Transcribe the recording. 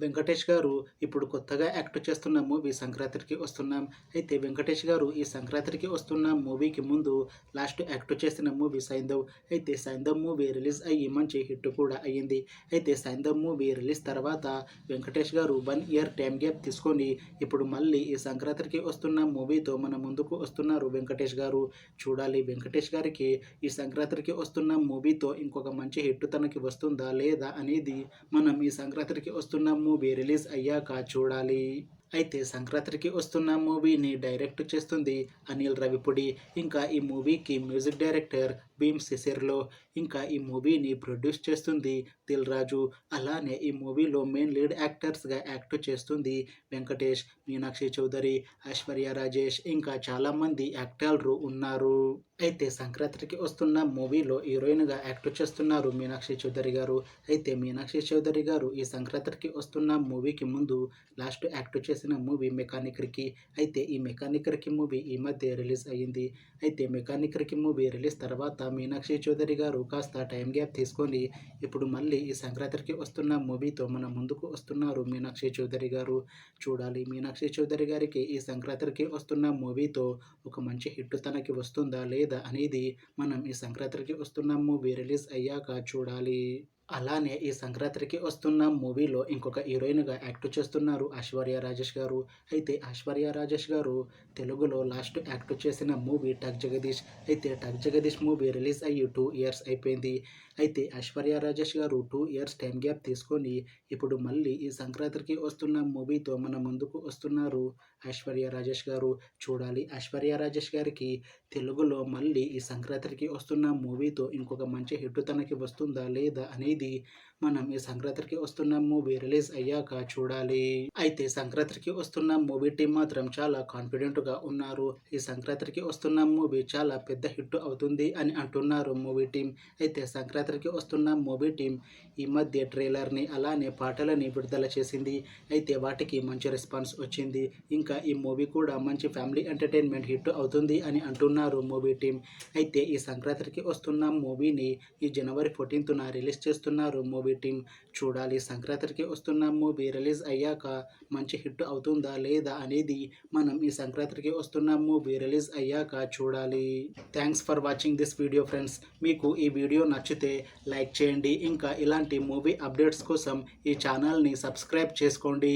వెంకటేష్ గారు ఇప్పుడు కొత్తగా యాక్ట్ చేస్తున్న మూవీ సంక్రాంతికి వస్తున్నాం. అయితే వెంకటేష్ గారు ఈ సంక్రాంతికి వస్తున్న మూవీకి ముందు లాస్ట్ యాక్ట్ చేసిన మూవీ సైంధవ్. అయితే సైంధవ్ మూవీ రిలీజ్ అయ్యి మంచి హిట్ కూడా అయ్యింది. అయితే సైంధవ్ మూవీ రిలీజ్ తర్వాత వెంకటేష్ గారు 1 ఇయర్ టైం గ్యాప్ తీసుకొని ఇప్పుడు మళ్ళీ ఈ సంక్రాంతికి వస్తున్న మూవీతో మన ముందుకు వస్తున్నారు వెంకటేష్ గారు. చూడాలి వెంకటేష్ గారికి ఈ సంక్రాంతికి వస్తున్న మూవీతో ఇంకొక మంచి హిట్ తనకి వస్తుందా లేదా అనేది మనం ఈ సంక్రాంతికి వస్తున్న మూవీ రిలీజ్ అయ్యాక చూడాలి. అయితే సంక్రాంతికి వస్తున్న మూవీని డైరెక్ట్ చేస్తుంది అనిల్ రావిపూడి. ఇంకా ఈ మూవీకి మ్యూజిక్ డైరెక్టర్ భీమ్ సిసిర్లో. ఇంకా ఈ మూవీని ప్రొడ్యూస్ చేస్తుంది దిల్ రాజు. అలానే ఈ మూవీలో మెయిన్ లీడ్ యాక్టర్స్గా యాక్ట్ చేస్తుంది వెంకటేష్, మీనాక్షి చౌదరి, ఐశ్వర్య రాజేష్ ఇంకా చాలామంది యాక్టర్లు ఉన్నారు. అయితే సంక్రాంతికి వస్తున్న మూవీలో హీరోయిన్గా యాక్ట్ చేస్తున్నారు మీనాక్షి చౌదరి గారు. అయితే మీనాక్షి చౌదరి గారు ఈ సంక్రాంతికి వస్తున్న మూవీకి ముందు లాస్ట్ యాక్ట్ చేసిన మూవీ మెకానిక్ రికీ. అయితే ఈ మెకానిక్ రికీ మూవీ ఈ మధ్య రిలీజ్ అయ్యింది. అయితే మెకానిక్ రికీ మూవీ రిలీజ్ తర్వాత మీనాక్షి చౌదరి గారు కాస్త టైం గ్యాప్ తీసుకొని ఇప్పుడు మళ్ళీ ఈ సంక్రాంతికి వస్తున్న మూవీతో మన ముందుకు వస్తున్నారు మీనాక్షి చౌదరి గారు. చూడాలి మీనాక్షి చౌదరి గారికి ఈ సంక్రాంతికి వస్తున్న మూవీతో ఒక మంచి హిట్ తనకి వస్తుందా లేదా అనేది మనం ఈ సంక్రాంతికి వస్తున్న మూవీ రిలీజ్ అయ్యాక చూడాలి. అలానే ఈ సంక్రాంతికి వస్తున్న మూవీలో ఇంకొక హీరోయిన్గా యాక్ట్ చేస్తున్నారు ఐశ్వర్య రాజేష్ గారు. అయితే ఐశ్వర్య రాజేష్ గారు తెలుగులో లాస్ట్ యాక్ట్ చేసిన మూవీ టక్ జగదీష్. అయితే టక్ జగదీష్ మూవీ రిలీజ్ అయ్యి 2 ఇయర్స్ అయిపోయింది. అయితే ఐశ్వర్య రాజేష్ గారు 2 ఇయర్స్ టైం గ్యాప్ తీసుకొని ఇప్పుడు మళ్ళీ ఈ సంక్రాంతికి వస్తున్న మూవీతో మన ముందుకు వస్తున్నారు ఐశ్వర్య రాజేష్ గారు. చూడాలి ఐశ్వర్య రాజేష్ గారికి తెలుగులో మళ్ళీ ఈ సంక్రాంతికి వస్తున్న మూవీతో ఇంకొక మంచి హిట్ తనకి వస్తుందా లేదా అనేది మనం ఈ సంక్రాంతికి వస్తున్న మూవీ రిలీజ్ అయ్యాక చూడాలి. అయితే సంక్రాంతికి వస్తున్న మూవీ టీం మాత్రం చాలా కాన్ఫిడెంట్గా ఉన్నారు. ఈ సంక్రాంతికి వస్తున్న మూవీ చాలా పెద్ద హిట్ అవుతుంది అని అంటున్నారు మూవీ టీం. అయితే సంక్రాంతికి వస్తున్న మూవీ టీం ఈ మధ్య ట్రైలర్ని అలానే పాటలని విడుదల చేసింది. అయితే వాటికి మంచి రెస్పాన్స్ వచ్చింది. ఇంకా ఈ మూవీ కూడా మంచి ఫ్యామిలీ ఎంటర్టైన్మెంట్ హిట్ అవుతుంది అని అంటున్నారు మూవీ టీం. అయితే ఈ సంక్రాంతికి వస్తున్న మూవీని ఈ జనవరి 14న రిలీజ్ చేస్తున్నారు మూవీ టీం. చూడాలి సంక్రాంతికి వస్తున్న మూవీ రిలీజ్ అయ్యాక మంచి హిట్ అవుతుందా లేదా అనేది మనం ఈ సంక్రాంతికి వస్తున్న మూవీ రిలీజ్ అయ్యాక చూడాలి. Thanks for watching this video friends. మీకు ఈ వీడియో నచ్చితే లైక్ చేయండి. ఇంకా ఇలాంటి మూవీ అప్డేట్స్ కోసం ఈ ఛానల్ని సబ్స్క్రైబ్ చేసుకోండి.